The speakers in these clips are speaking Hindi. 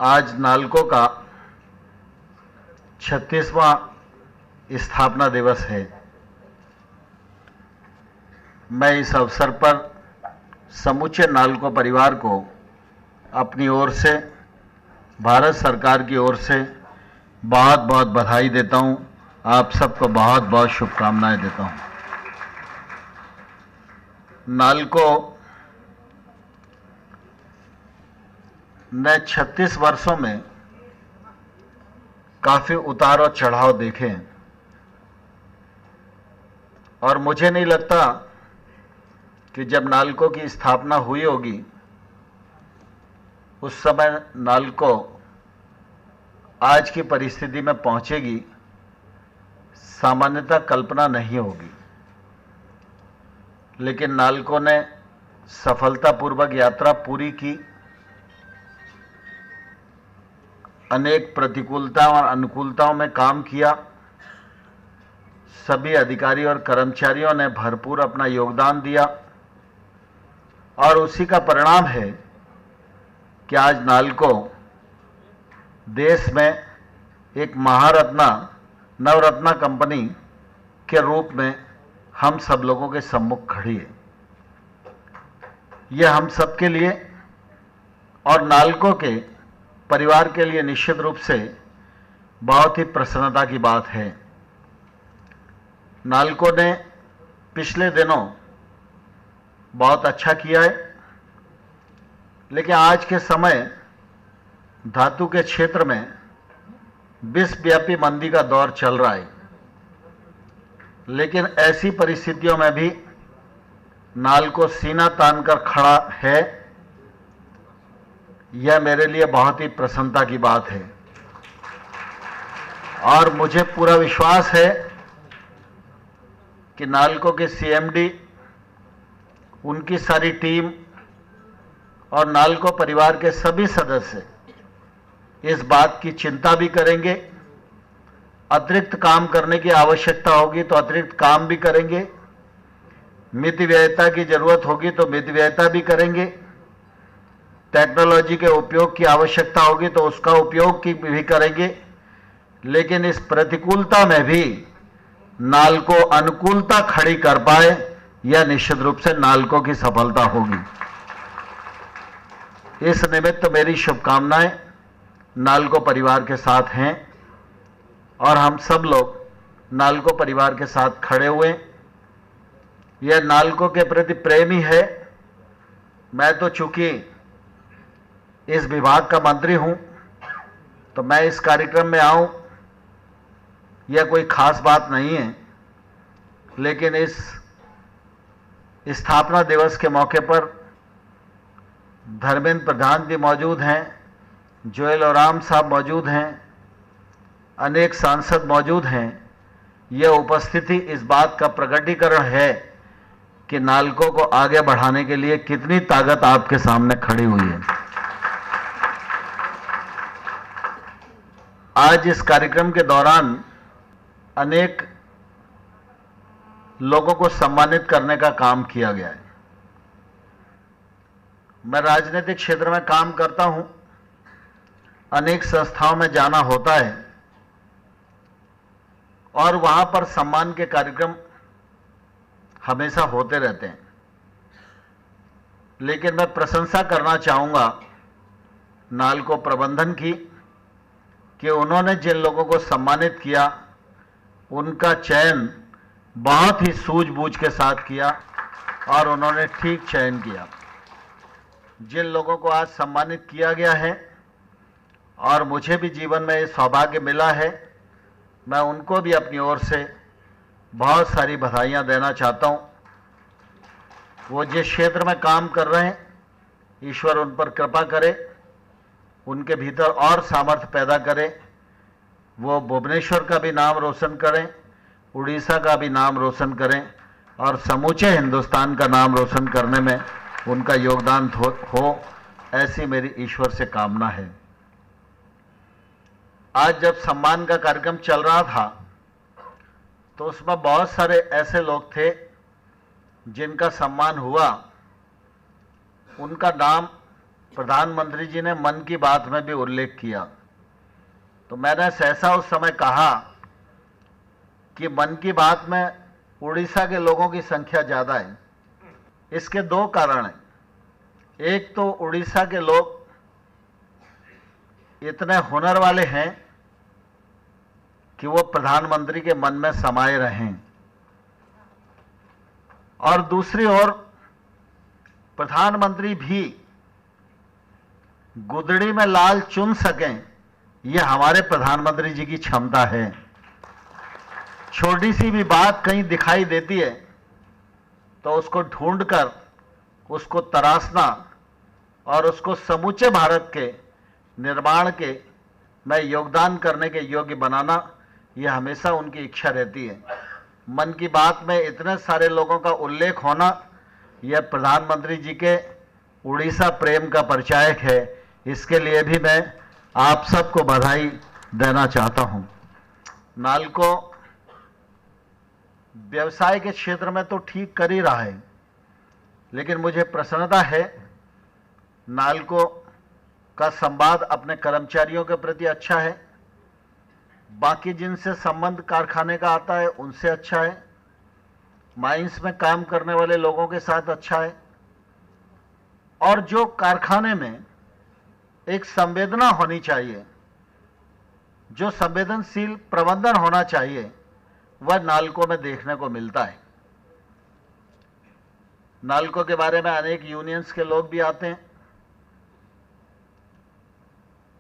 आज नालको का 36वां स्थापना दिवस है। मैं इस अवसर पर समूचे नालको परिवार को अपनी ओर से, भारत सरकार की ओर से बहुत बहुत बधाई देता हूं। आप सबको बहुत बहुत शुभकामनाएं देता हूं। नालको ने 36 वर्षों में काफी उतार और चढ़ाव देखे हैं और मुझे नहीं लगता कि जब नालको की स्थापना हुई होगी उस समय नालको आज की परिस्थिति में पहुंचेगी, सामान्यतः कल्पना नहीं होगी। लेकिन नालको ने सफलतापूर्वक यात्रा पूरी की। अनेक प्रतिकूलताओं और अनुकूलताओं में काम किया। सभी अधिकारी और कर्मचारियों ने भरपूर अपना योगदान दिया और उसी का परिणाम है कि आज नालको देश में एक महारत्ना, नवरत्ना कंपनी के रूप में हम सब लोगों के सम्मुख खड़ी है। यह हम सब के लिए और नालको के परिवार के लिए निश्चित रूप से बहुत ही प्रसन्नता की बात है। नालको ने पिछले दिनों बहुत अच्छा किया है, लेकिन आज के समय धातु के क्षेत्र में विश्वव्यापी मंदी का दौर चल रहा है। लेकिन ऐसी परिस्थितियों में भी नालको सीना तानकर खड़ा है। यह मेरे लिए बहुत ही प्रसन्नता की बात है और मुझे पूरा विश्वास है कि नालको के सीएमडी, उनकी सारी टीम और नालको परिवार के सभी सदस्य इस बात की चिंता भी करेंगे। अतिरिक्त काम करने की आवश्यकता होगी तो अतिरिक्त काम भी करेंगे। मित व्ययता की जरूरत होगी तो मित व्ययता भी करेंगे। टेक्नोलॉजी के उपयोग की आवश्यकता होगी तो उसका उपयोग की भी करेंगे। लेकिन इस प्रतिकूलता में भी नालको अनुकूलता खड़ी कर पाए, यह निश्चित रूप से नालको की सफलता होगी। इस निमित्त मेरी शुभकामनाएं नालको परिवार के साथ हैं और हम सब लोग नालको परिवार के साथ खड़े हुए। यह नालको के प्रति प्रेम ही है। मैं तो चूंकि इस विभाग का मंत्री हूं तो मैं इस कार्यक्रम में आऊं, यह कोई खास बात नहीं है। लेकिन इस स्थापना दिवस के मौके पर धर्मेंद्र प्रधान जी मौजूद हैं, जोएल ओराम साहब मौजूद हैं, अनेक सांसद मौजूद हैं। यह उपस्थिति इस बात का प्रकटीकरण है कि नालको को आगे बढ़ाने के लिए कितनी ताकत आपके सामने खड़ी हुई है। आज इस कार्यक्रम के दौरान अनेक लोगों को सम्मानित करने का काम किया गया है। मैं राजनीतिक क्षेत्र में काम करता हूं, अनेक संस्थाओं में जाना होता है और वहां पर सम्मान के कार्यक्रम हमेशा होते रहते हैं। लेकिन मैं प्रशंसा करना चाहूंगा नालको प्रबंधन की कि उन्होंने जिन लोगों को सम्मानित किया उनका चयन बहुत ही सूझबूझ के साथ किया और उन्होंने ठीक चयन किया। जिन लोगों को आज सम्मानित किया गया है और मुझे भी जीवन में ये सौभाग्य मिला है, मैं उनको भी अपनी ओर से बहुत सारी बधाइयां देना चाहता हूं। वो जिस क्षेत्र में काम कर रहे हैं, ईश्वर उन पर कृपा करे, उनके भीतर और सामर्थ्य पैदा करे। वो भुवनेश्वर का भी नाम रोशन करें, उड़ीसा का भी नाम रोशन करें और समूचे हिंदुस्तान का नाम रोशन करने में उनका योगदान हो, ऐसी मेरी ईश्वर से कामना है। आज जब सम्मान का कार्यक्रम चल रहा था तो उसमें बहुत सारे ऐसे लोग थे जिनका सम्मान हुआ। उनका नाम प्रधानमंत्री जी ने मन की बात में भी उल्लेख किया, तो मैंने सहसा उस समय कहा कि मन की बात में उड़ीसा के लोगों की संख्या ज़्यादा है। इसके दो कारण हैं। एक तो उड़ीसा के लोग इतने हुनर वाले हैं कि वो प्रधानमंत्री के मन में समाये रहें, और दूसरी ओर प्रधानमंत्री भी गुदड़ी में लाल चुन सकें, यह हमारे प्रधानमंत्री जी की क्षमता है। छोटी सी भी बात कहीं दिखाई देती है तो उसको ढूंढकर उसको तराशना और उसको समूचे भारत के निर्माण के में योगदान करने के योग्य बनाना, यह हमेशा उनकी इच्छा रहती है। मन की बात में इतने सारे लोगों का उल्लेख होना, यह प्रधानमंत्री जी के उड़ीसा प्रेम का परिचायक है। इसके लिए भी मैं आप सबको बधाई देना चाहता हूं। नालको व्यवसाय के क्षेत्र में तो ठीक कर ही रहा है, लेकिन मुझे प्रसन्नता है नालको का संवाद अपने कर्मचारियों के प्रति अच्छा है, बाकी जिनसे संबंध कारखाने का आता है उनसे अच्छा है, माइंस में काम करने वाले लोगों के साथ अच्छा है, और जो कारखाने में एक संवेदना होनी चाहिए, जो संवेदनशील प्रबंधन होना चाहिए, वह नालको में देखने को मिलता है। नालको के बारे में अनेक यूनियंस के लोग भी आते हैं।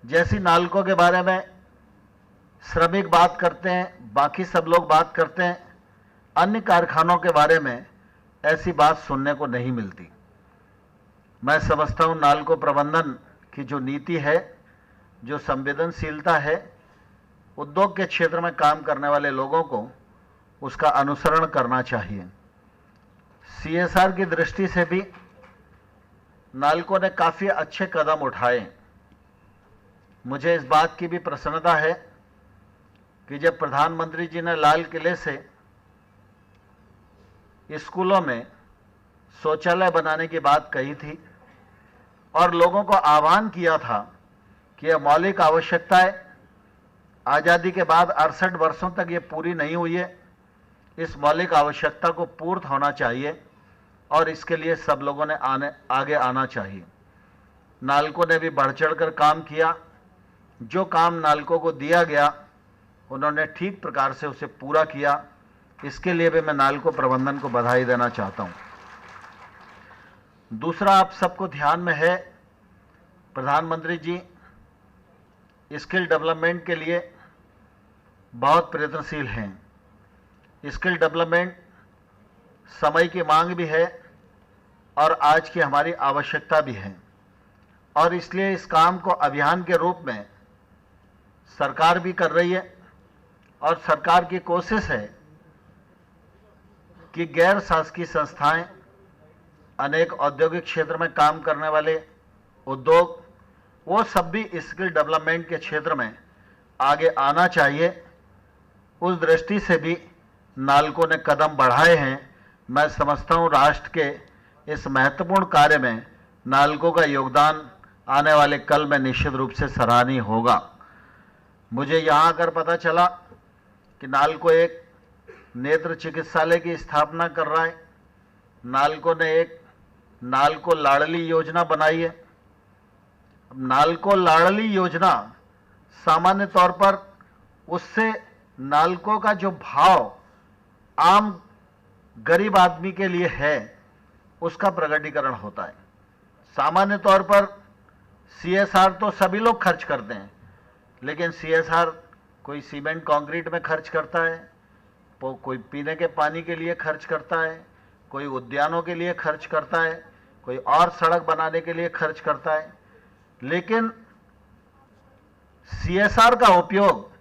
जैसी नालको के बारे में श्रमिक बात करते हैं, बाकी सब लोग बात करते हैं, अन्य कारखानों के बारे में ऐसी बात सुनने को नहीं मिलती। मैं समझता हूं नालको प्रबंधन की जो नीति है, जो संवेदनशीलता है, उद्योग के क्षेत्र में काम करने वाले लोगों को उसका अनुसरण करना चाहिए। सीएसआर की दृष्टि से भी नालको ने काफी अच्छे कदम उठाए। मुझे इस बात की भी प्रसन्नता है कि जब प्रधानमंत्री जी ने लाल किले से स्कूलों में शौचालय बनाने की बात कही थी और लोगों को आह्वान किया था कि यह मौलिक आवश्यकताएं आज़ादी के बाद 68 वर्षों तक ये पूरी नहीं हुई है, इस मौलिक आवश्यकता को पूर्ण होना चाहिए और इसके लिए सब लोगों ने आगे आना चाहिए। नालको ने भी बढ़ चढ़कर काम किया। जो काम नालको को दिया गया उन्होंने ठीक प्रकार से उसे पूरा किया। इसके लिए भी मैं नालको प्रबंधन को बधाई देना चाहता हूं। दूसरा, आप सबको ध्यान में है, प्रधानमंत्री जी स्किल डेवलपमेंट के लिए बहुत प्रयत्नशील हैं। स्किल डेवलपमेंट समय की मांग भी है और आज की हमारी आवश्यकता भी है, और इसलिए इस काम को अभियान के रूप में सरकार भी कर रही है। और सरकार की कोशिश है कि गैर शासकीय संस्थाएं, अनेक औद्योगिक क्षेत्र में काम करने वाले उद्योग, वो सब भी स्किल डेवलपमेंट के क्षेत्र में आगे आना चाहिए। उस दृष्टि से भी नालको ने कदम बढ़ाए हैं। मैं समझता हूं राष्ट्र के इस महत्वपूर्ण कार्य में नालको का योगदान आने वाले कल में निश्चित रूप से सराहनीय होगा। मुझे यहाँ आकर पता चला कि नालको एक नेत्र चिकित्सालय की स्थापना कर रहा है। नालको ने एक नालको लाडली योजना बनाई है। नालको लाडली योजना सामान्य तौर पर उससे नालको का जो भाव आम गरीब आदमी के लिए है उसका प्रकटीकरण होता है। सामान्य तौर पर सीएसआर तो सभी लोग खर्च करते हैं, लेकिन सीएसआर कोई सीमेंट कंक्रीट में खर्च करता है, कोई पीने के पानी के लिए खर्च करता है, कोई उद्यानों के लिए खर्च करता है, कोई और सड़क बनाने के लिए खर्च करता है। लेकिन सीएसआर का उपयोग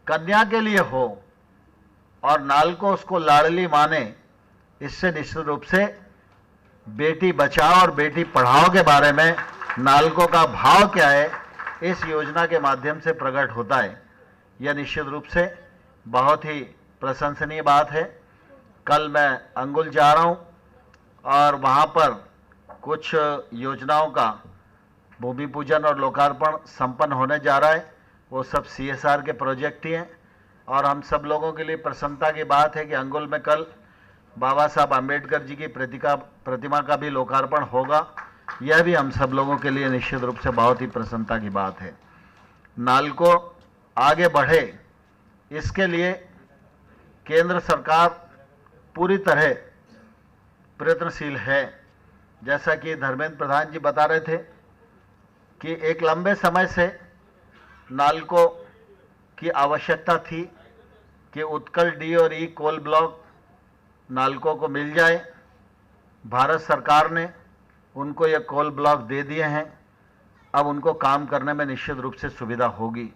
कन्या के लिए हो और नालको उसको लाडली माने, इससे निश्चित रूप से बेटी बचाओ और बेटी पढ़ाओ के बारे में नालको का भाव क्या है, इस योजना के माध्यम से प्रकट होता है। यह निश्चित रूप से बहुत ही प्रशंसनीय बात है। कल मैं अंगुल जा रहा हूं और वहां पर कुछ योजनाओं का भूमि पूजन और लोकार्पण संपन्न होने जा रहा है। वो सब CSR के प्रोजेक्ट ही हैं और हम सब लोगों के लिए प्रसन्नता की बात है कि अंगुल में कल बाबा साहब आम्बेडकर जी की प्रतिमा का भी लोकार्पण होगा। यह भी हम सब लोगों के लिए निश्चित रूप से बहुत ही प्रसन्नता की बात है। नालको आगे बढ़े, इसके लिए केंद्र सरकार पूरी तरह प्रयत्नशील है। जैसा कि धर्मेंद्र प्रधान जी बता रहे थे कि एक लंबे समय से नालको की आवश्यकता थी कि उत्कल डी और ई कोल ब्लॉक नालको को मिल जाए। भारत सरकार ने उनको ये कोल ब्लॉक दे दिए हैं। अब उनको काम करने में निश्चित रूप से सुविधा होगी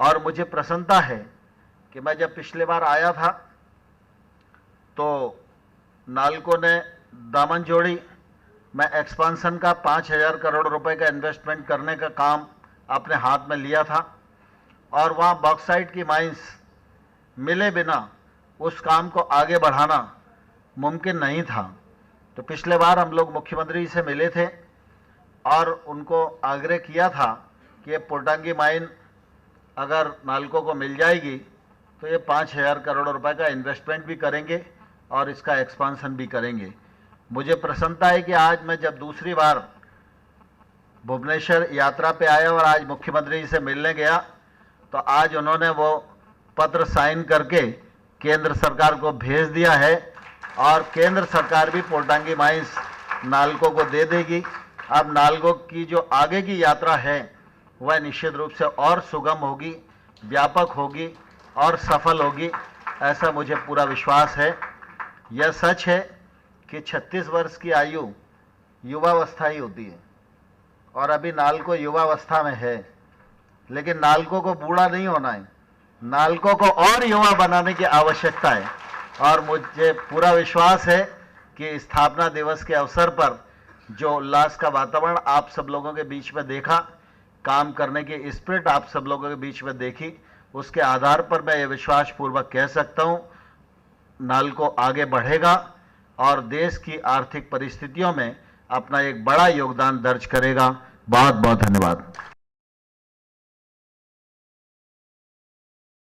और मुझे प्रसन्नता है कि मैं जब पिछले बार आया था तो नालको ने दामन जोड़ी में एक्सपांसन का 5,000 करोड़ रुपए का इन्वेस्टमेंट करने का काम अपने हाथ में लिया था और वहाँ बॉक्साइट की माइंस मिले बिना उस काम को आगे बढ़ाना मुमकिन नहीं था। तो पिछले बार हम लोग मुख्यमंत्री से मिले थे और उनको आग्रह किया था कि ये पोटांगी माइन अगर नालको को मिल जाएगी तो ये 5,000 करोड़ रुपए का इन्वेस्टमेंट भी करेंगे और इसका एक्सपांसन भी करेंगे। मुझे प्रसन्नता है कि आज मैं जब दूसरी बार भुवनेश्वर यात्रा पे आया और आज मुख्यमंत्री जी से मिलने गया तो आज उन्होंने वो पत्र साइन करके केंद्र सरकार को भेज दिया है और केंद्र सरकार भी पोटांगी माइंस नालको को दे देगी। अब नालको की जो आगे की यात्रा है वह निश्चित रूप से और सुगम होगी, व्यापक होगी और सफल होगी, ऐसा मुझे पूरा विश्वास है। यह सच है कि 36 वर्ष की आयु युवावस्था ही होती है और अभी नालको युवावस्था में है, लेकिन नालको को बूढ़ा नहीं होना है, नालको को और युवा बनाने की आवश्यकता है। और मुझे पूरा विश्वास है कि स्थापना दिवस के अवसर पर जो उल्लास का वातावरण आप सब लोगों के बीच में देखा, काम करने की स्पिरिट आप सब लोगों के बीच में देखी, उसके आधार पर मैं ये विश्वास पूर्वक कह सकता हूँ नालको आगे बढ़ेगा और देश की आर्थिक परिस्थितियों में अपना एक बड़ा योगदान दर्ज करेगा। बहुत बहुत धन्यवाद।